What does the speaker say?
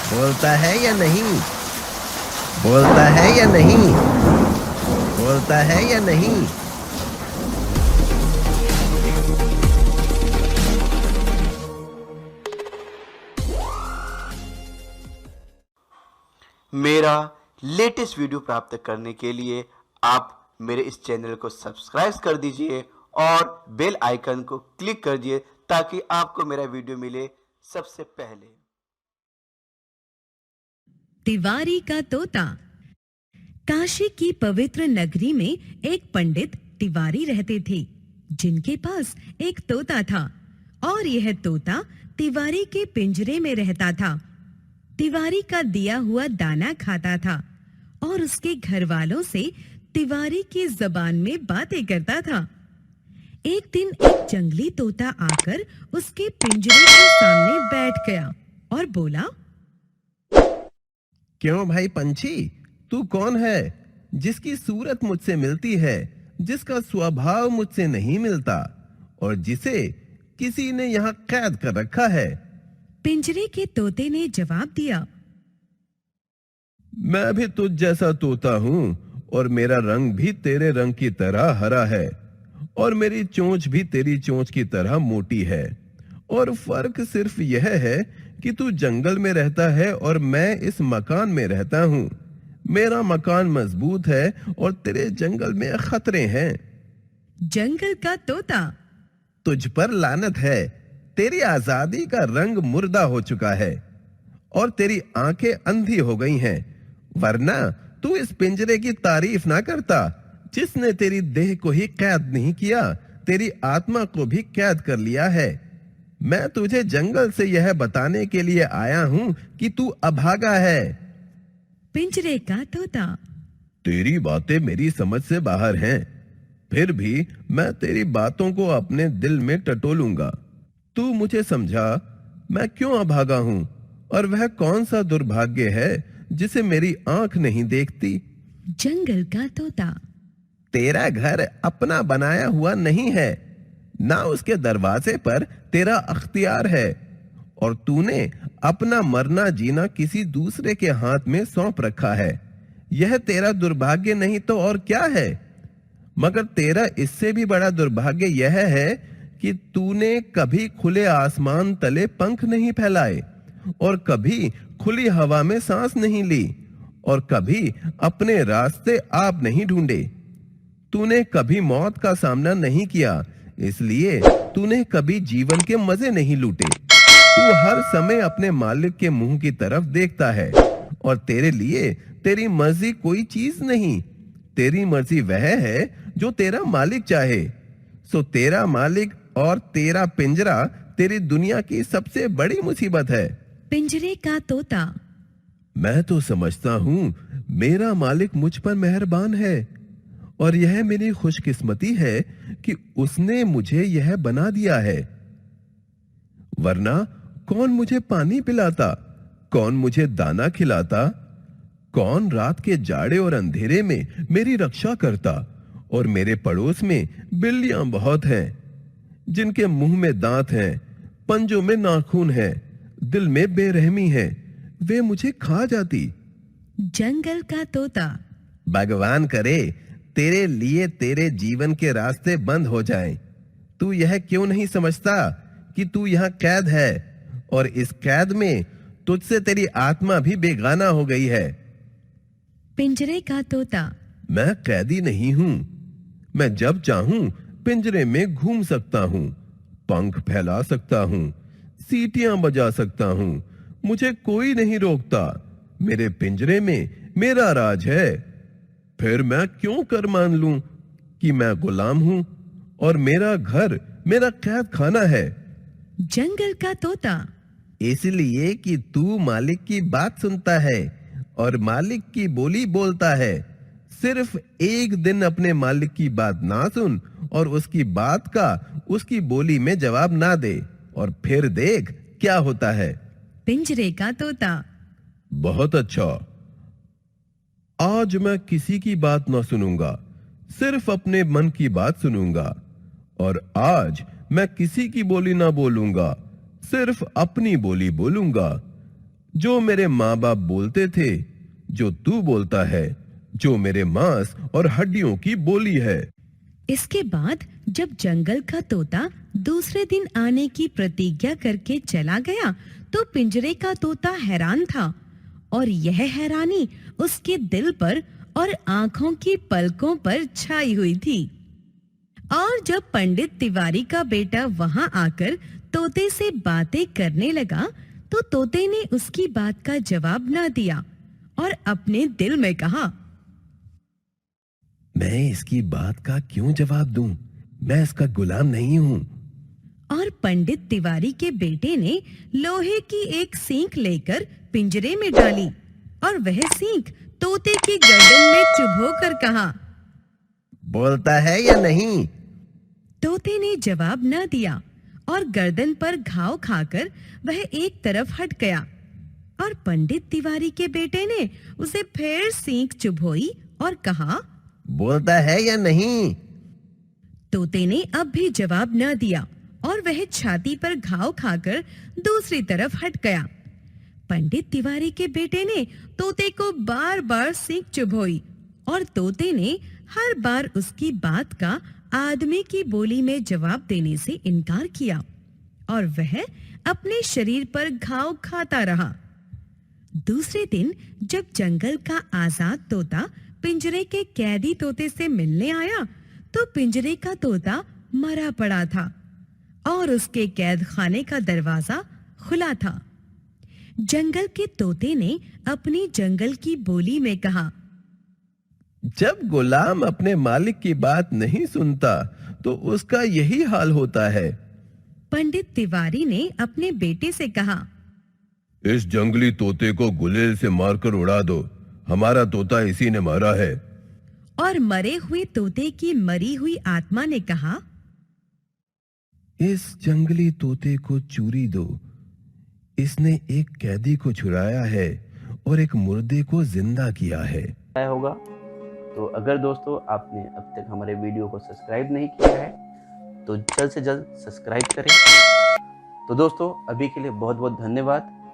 बोलता है या नहीं? बोलता है या नहीं? बोलता है या नहीं? मेरा लेटेस्ट वीडियो प्राप्त करने के लिए आप मेरे इस चैनल को सब्सक्राइब कर दीजिए और बेल आइकन को क्लिक कर दीजिए ताकि आपको मेरा वीडियो मिले सबसे पहले। तिवारी का तोता। काशी की पवित्र नगरी में एक पंडित तिवारी रहते थे, जिनके पास एक तोता था और यह तोता तिवारी के पिंजरे में रहता था। तिवारी का दिया हुआ दाना खाता था और उसके घर वालों से तिवारी की जबान में बातें करता था। एक दिन एक जंगली तोता आकर उसके पिंजरे के सामने बैठ गया और बोला, क्यों भाई पंछी, तू कौन है जिसकी सूरत मुझसे मिलती है, जिसका स्वभाव मुझसे नहीं मिलता और जिसे किसी ने यहाँ कैद कर रखा है? पिंजरे के तोते ने जवाब दिया, मैं भी तुझ जैसा तोता हूँ और मेरा रंग भी तेरे रंग की तरह हरा है और मेरी चोंच भी तेरी चोंच की तरह मोटी है और फर्क सिर्फ यह है कि तू जंगल में रहता है और मैं इस मकान में रहता हूँ। मेरा मकान मजबूत है और तेरे जंगल में खतरे हैं। जंगल का तोता। तुझ पर लानत है, तेरी आजादी का रंग मुर्दा हो चुका है और तेरी आंखें अंधी हो गई हैं, वरना तू इस पिंजरे की तारीफ ना करता जिसने तेरी देह को ही कैद नहीं किया, तेरी आत्मा को भी कैद कर लिया है। मैं तुझे जंगल से यह बताने के लिए आया हूं कि तू अभागा है। पिंजरे का तोता। तेरी बातें मेरी समझ से बाहर हैं, फिर भी मैं तेरी बातों को अपने दिल में टटोलूंगा। तू मुझे समझा, मैं क्यों अभागा हूं और वह कौन सा दुर्भाग्य है जिसे मेरी आंख नहीं देखती? जंगल का तोता। तेरा घर अपना बनाया हुआ नहीं है, ना उसके दरवाजे पर तेरा अख्तियार है और तूने अपना मरना जीना किसी दूसरे के हाथ में सौंप रखा है। यह तेरा दुर्भाग्य नहीं तो और क्या है? मगर तेरा इससे भी बड़ा दुर्भाग्य यह है कि तूने कभी खुले आसमान तले पंख नहीं फैलाए और कभी खुली हवा में सांस नहीं ली और कभी अपने रास्ते आप नहीं ढूंढे। तूने कभी मौत का सामना नहीं किया, इसलिए तूने कभी जीवन के मजे नहीं लूटे। तू हर समय अपने मालिक के मुंह की तरफ देखता है और तेरे लिए तेरी मर्जी कोई चीज नहीं। तेरी मर्जी वह है जो तेरा मालिक चाहे। सो तेरा मालिक और तेरा पिंजरा तेरी दुनिया की सबसे बड़ी मुसीबत है। पिंजरे का तोता। मैं तो समझता हूँ मेरा मालिक मुझ पर मेहरबान है और यह मेरी खुशकिस्मती है कि उसने मुझे यह बना दिया है, वरना कौन मुझे पानी पिलाता, कौन मुझे दाना खिलाता, कौन रात के जाड़े और अंधेरे में मेरी रक्षा करता। और मेरे पड़ोस में बिल्लियां बहुत हैं जिनके मुंह में दांत हैं, पंजों में नाखून हैं, दिल में बेरहमी है, वे मुझे खा जाती। जंगल का तोता। भगवान करे तेरे लिए तेरे जीवन के रास्ते बंद हो जाएं। तू यह क्यों नहीं समझता कि तू यहाँ कैद है और इस कैद में तुझसे तेरी आत्मा भी बेगाना हो गई है। पिंजरे का तोता। मैं कैदी नहीं हूँ, मैं जब चाहूं पिंजरे में घूम सकता हूँ, पंख फैला सकता हूँ, सीटियां बजा सकता हूँ, मुझे कोई नहीं रोकता। मेरे पिंजरे में मेरा राज है। फिर मैं क्यों कर मान लूं कि मैं गुलाम हूं और मेरा घर मेरा कैद खाना है? जंगल का तोता। इसलिए कि तू मालिक की बात सुनता है और मालिक की बोली बोलता है। सिर्फ एक दिन अपने मालिक की बात ना सुन और उसकी बात का उसकी बोली में जवाब ना दे और फिर देख क्या होता है। पिंजरे का तोता। बहुत अच्छा, आज मैं किसी की बात ना सुनूंगा, सिर्फ अपने मन की बात सुनूंगा। और आज मैं किसी की बोली ना बोलूंगा, सिर्फ अपनी बोली बोलूंगा। जो मेरे माँ बाप बोलते थे, जो तू बोलता है, जो मेरे मांस और हड्डियों की बोली है। इसके बाद जब जंगल का तोता दूसरे दिन आने की प्रतिज्ञा करके चला गया, तो पिंजरे का तोता हैरान था और यह हैरानी उसके दिल पर और आंखों की पलकों पर छाई हुई थी। और जब पंडित तिवारी का बेटा वहां आकर तोते से बातें करने लगा, तो तोते ने उसकी बात का जवाब न दिया और अपने दिल में कहा, मैं इसकी बात का क्यों जवाब दूं? मैं इसका गुलाम नहीं हूँ। और पंडित तिवारी के बेटे ने लोहे की एक सींग लेकर पिंजरे में डाली और वह सींग तोते की गर्दन में चुभोकर कहा। बोलता है या नहीं? तोते ने जवाब न दिया और गर्दन पर घाव खाकर वह एक तरफ हट गया। और पंडित तिवारी के बेटे ने उसे फिर सींग चुभोई और कहा, बोलता है या नहीं? तोते ने अब भी जवाब न दिया और वह छाती पर घाव खाकर दूसरी तरफ हट गया। पंडित तिवारी के बेटे ने तोते को बार बार सींग चुभोई और तोते ने हर बार उसकी बात का आदमी की बोली में जवाब देने से इनकार किया और वह अपने शरीर पर घाव खाता रहा। दूसरे दिन जब जंगल का आजाद तोता पिंजरे के कैदी तोते से मिलने आया, तो पिंजरे का तोता मरा पड़ा था और उसके कैद खाने का दरवाजा खुला था। जंगल के तोते ने अपनी जंगल की बोली में कहा, जब गुलाम अपने मालिक की बात नहीं सुनता, तो उसका यही हाल होता है। पंडित तिवारी ने अपने बेटे से कहा, इस जंगली तोते को गुलेल से मारकर उड़ा दो। हमारा तोता इसी ने मारा है। और मरे हुए तोते की मरी हुई आत्मा ने कहा, इस जंगली तोते को चूरी दो। इसने एक कैदी को छुड़ाया है और एक मुर्दे को जिंदा किया है। आया होगा। तो अगर दोस्तों आपने अब तक हमारे वीडियो को सब्सक्राइब नहीं किया है, तो जल्द से जल्द सब्सक्राइब करें। तो दोस्तों अभी के लिए बहुत बहुत धन्यवाद।